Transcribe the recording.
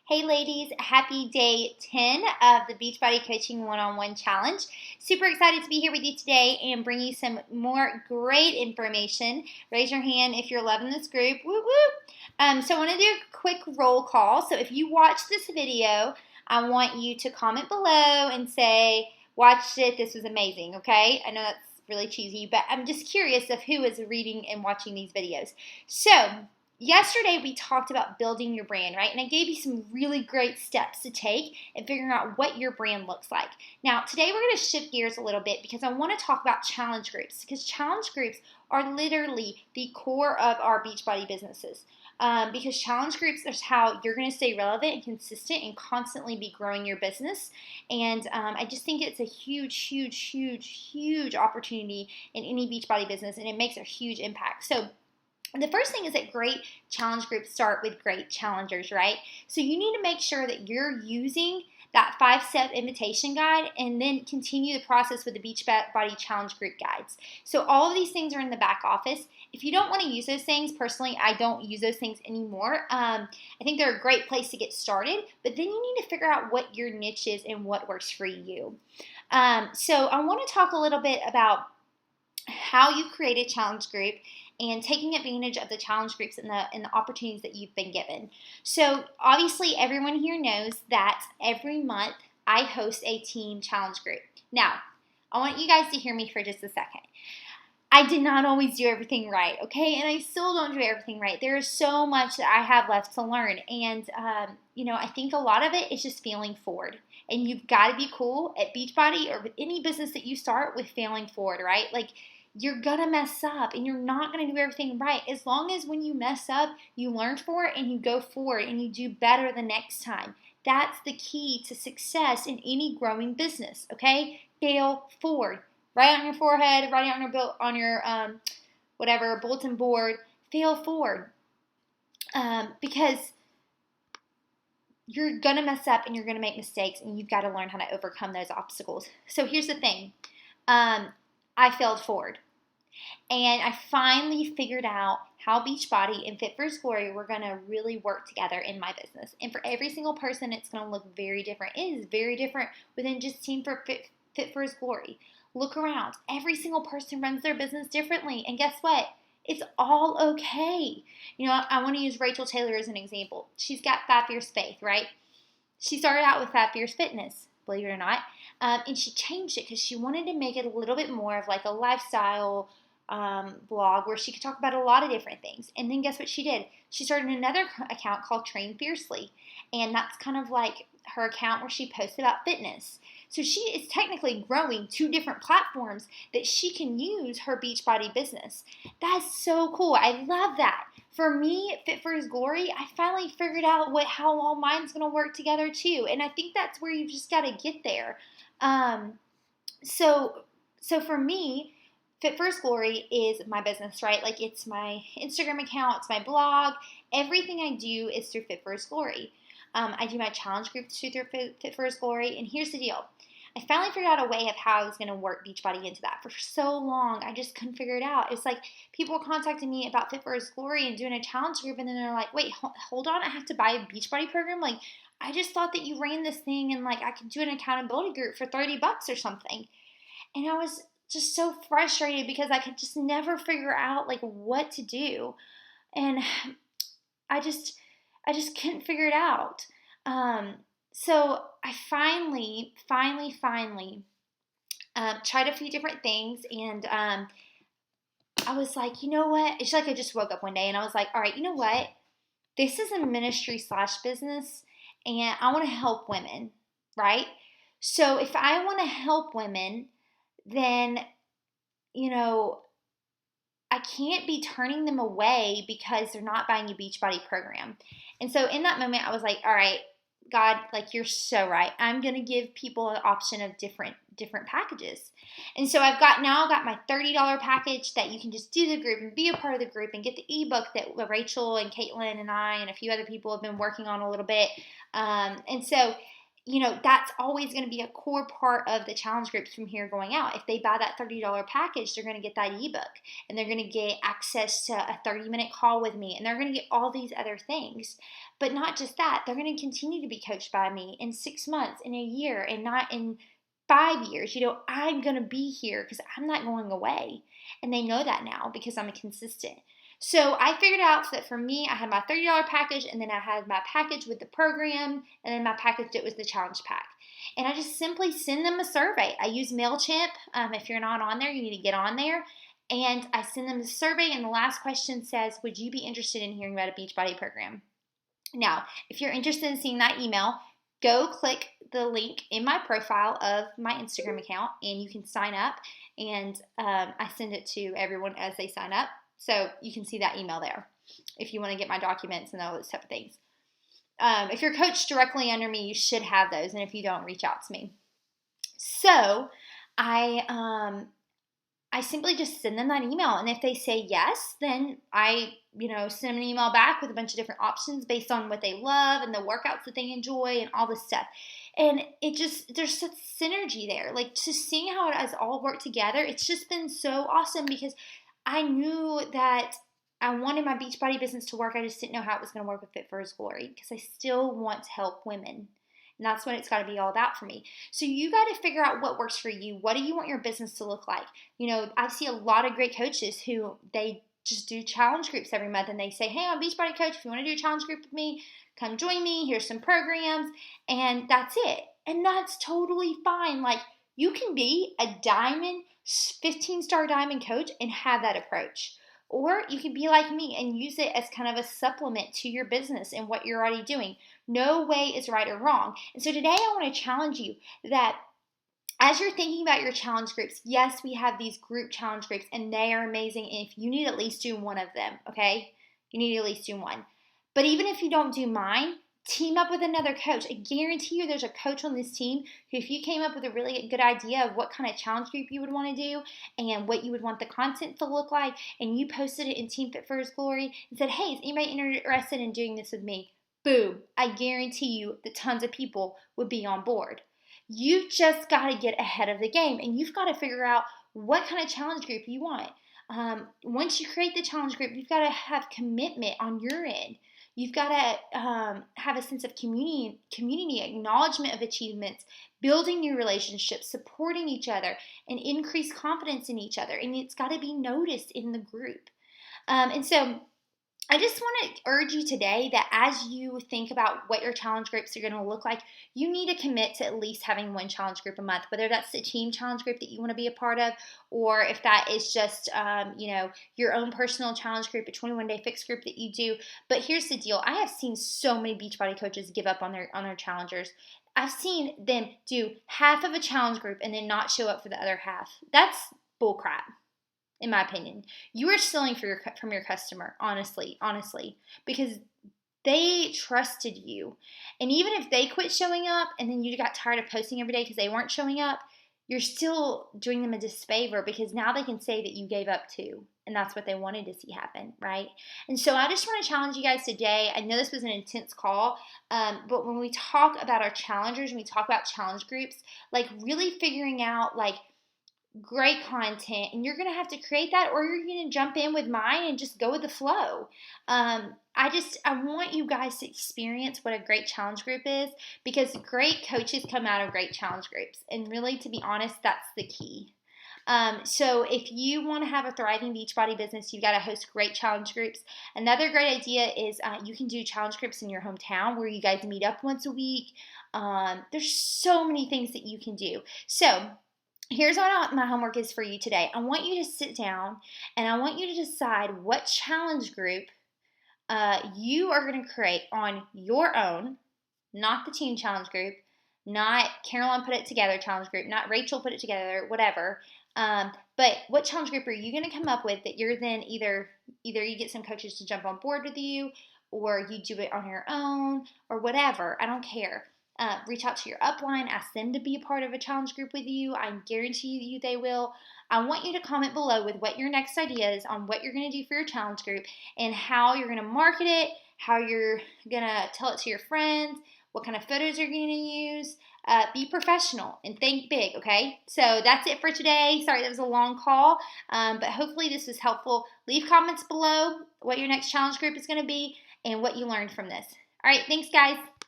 Hey ladies, happy day 10 of the Beachbody Coaching One-on-One Challenge. Super excited to be here with you today and bring you some more great information. Raise your hand if you're loving this group. Woo woo! So I want to do a quick roll call. So if you watch this video, I want you to comment below and say, watched it, this was amazing, okay? I know that's really cheesy, but I'm just curious of who is reading and watching these videos. So, yesterday we talked about building your brand, right? And I gave you some really great steps to take and figuring out what your brand looks like. Now, today we're going to shift gears a little bit because I want to talk about challenge groups, because challenge groups are literally the core of our Beachbody businesses. Because challenge groups is how you're going to stay relevant and consistent and constantly be growing your business. And I just think it's a huge opportunity in any Beachbody business, and it makes a huge impact. So the first thing is that great challenge groups start with great challengers, right? So you need to make sure that you're using that 5-step invitation guide and then continue the process with the Beachbody challenge group guides. So all of these things are in the back office. If you don't want to use those things, personally, I don't use those things anymore. I think they're a great place to get started, but then you need to figure out what your niche is and what works for you. So I want to talk a little bit about how you create a challenge group and taking advantage of the challenge groups and the opportunities that you've been given. So obviously everyone here knows that every month I host a team challenge group. Now, I want you guys to hear me for just a second. I did not always do everything right, okay? And I still don't do everything right. There is so much that I have left to learn. And, I think a lot of it is just failing forward. And you've got to be cool at Beachbody or with any business that you start with failing forward, right? Like, you're going to mess up and you're not going to do everything right. As long as when you mess up, you learn for it and you go forward and you do better the next time. That's the key to success in any growing business, okay? Fail forward. Write on your forehead, write it on your bulletin board. Fail forward. Because you're going to mess up and you're going to make mistakes and you've got to learn how to overcome those obstacles. So here's the thing. I failed forward. And I finally figured out how Beachbody and Fit for His Glory were going to really work together in my business. And for every single person, it's going to look very different. It is very different within just Team for Fit for His Glory. Look around. Every single person runs their business differently. And guess what? It's all okay. I want to use Rachel Taylor as an example. She's got Fat Fierce Faith, right? She started out with Fat Fierce Fitness, believe it or not. And she changed it because she wanted to make it a little bit more of like a lifestyle blog where she could talk about a lot of different things. And then guess what she did? She started another account called Train Fiercely. And that's kind of like her account where she posts about fitness. So she is technically growing 2 different platforms that she can use her Beachbody business. That's so cool. I love that. For me, Fit for His Glory, I finally figured out how all mine's going to work together too. And I think that's where you just got to get there. So for me, Fit for His Glory is my business, right? Like, it's my Instagram account, it's my blog. Everything I do is through Fit for His Glory. I do my challenge groups through Fit for His Glory. And here's the deal. I finally figured out a way of how I was going to work Beachbody into that. For so long, I just couldn't figure it out. It's like people were contacting me about Fit for His Glory and doing a challenge group, and then they're like, wait, hold on, I have to buy a Beachbody program? Like, I just thought that you ran this thing and like I could do an accountability group for $30 or something. And I was just so frustrated because I could just never figure out like what to do. And I just couldn't figure it out. So I finally tried a few different things, and I was like, you know what? It's like I just woke up one day and I was like, all right, you know what? This is a ministry / business, and I want to help women, right? So if I want to help women, then, I can't be turning them away because they're not buying a Beachbody program. And so in that moment, I was like, all right, God, like, you're so right. I'm going to give people an option of different packages. And so I've got my $30 package that you can just do the group and be a part of the group and get the ebook that Rachel and Caitlin and I and a few other people have been working on a little bit. And so, that's always going to be a core part of the challenge groups from here going out. If they buy that $30 package, they're going to get that ebook, and they're going to get access to a 30-minute call with me, and they're going to get all these other things. But not just that, they're going to continue to be coached by me in 6 months, in a year, and not in 5 years. I'm going to be here because I'm not going away. And they know that now because I'm consistent. So I figured out that for me, I had my $30 package, and then I had my package with the program, and then my package that was the challenge pack. And I just simply send them a survey. I use MailChimp. If you're not on there, you need to get on there. And I send them a survey, and the last question says, would you be interested in hearing about a Beachbody program? Now, if you're interested in seeing that email, go click the link in my profile of my Instagram account, and you can sign up. And I send it to everyone as they sign up. So you can see that email there if you want to get my documents and all those type of things. If you're coached directly under me, you should have those. And if you don't, reach out to me. So I simply just send them that email. And if they say yes, then I, send them an email back with a bunch of different options based on what they love and the workouts that they enjoy and all this stuff. And there's such synergy there. Like, just seeing how it has all worked together, it's just been so awesome because I knew that I wanted my Beachbody business to work. I just didn't know how it was going to work with Fit for His Glory because I still want to help women. And that's what it's got to be all about for me. So you got to figure out what works for you. What do you want your business to look like? I see a lot of great coaches who they just do challenge groups every month. And they say, hey, I'm a Beachbody coach. If you want to do a challenge group with me, come join me. Here's some programs. And that's it. And that's totally fine. Like, you can be a 15-star diamond coach and have that approach. Or you can be like me and use it as kind of a supplement to your business and what you're already doing. No way is right or wrong. And so today I want to challenge you that as you're thinking about your challenge groups, yes, we have these group challenge groups and they are amazing. And if you need to at least do one of them, okay? You need to at least do one. But even if you don't do mine, team up with another coach. I guarantee you there's a coach on this team who, if you came up with a really good idea of what kind of challenge group you would want to do and what you would want the content to look like, and you posted it in Team Fit for His Glory and said, hey, is anybody interested in doing this with me? Boom. I guarantee you that tons of people would be on board. You've just got to get ahead of the game, and you've got to figure out what kind of challenge group you want. Once you create the challenge group, you've got to have commitment on your end. You've got to have a sense of community, acknowledgement of achievements, building new relationships, supporting each other, and increase confidence in each other. And it's got to be noticed in the group. And so I just want to urge you today that as you think about what your challenge groups are going to look like, you need to commit to at least having one challenge group a month, whether that's the team challenge group that you want to be a part of, or if that is just, your own personal challenge group, a 21-day fixed group that you do. But here's the deal. I have seen so many Beachbody coaches give up on their challengers. I've seen them do half of a challenge group and then not show up for the other half. That's bullcrap. In my opinion, you are stealing from your customer, honestly, because they trusted you. And even if they quit showing up and then you got tired of posting every day because they weren't showing up, you're still doing them a disfavor because now they can say that you gave up too. And that's what they wanted to see happen, right? And so I just want to challenge you guys today. I know this was an intense call, but when we talk about our challengers, when we talk about challenge groups, like really figuring out like great content, and you're going to have to create that, or you're going to jump in with mine and just go with the flow. I want you guys to experience what a great challenge group is, because great coaches come out of great challenge groups. And really, to be honest, that's the key. So if you want to have a thriving Beachbody business, you've got to host great challenge groups. Another great idea is you can do challenge groups in your hometown where you guys meet up once a week. There's so many things that you can do. So here's what my homework is for you today. I want you to sit down and I want you to decide what challenge group you are going to create on your own, not the team challenge group, not Caroline put it together challenge group, not Rachel put it together, whatever. But what challenge group are you going to come up with that you're then either you get some coaches to jump on board with you, or you do it on your own, or whatever. I don't care. Reach out to your upline, ask them to be a part of a challenge group with you. I guarantee you they will. I want you to comment below with what your next idea is on what you're going to do for your challenge group and how you're going to market it, how you're going to tell it to your friends, what kind of photos you're going to use. Be professional and think big, okay? So that's it for today. Sorry, that was a long call, but hopefully this was helpful. Leave comments below what your next challenge group is going to be and what you learned from this. All right, thanks, guys.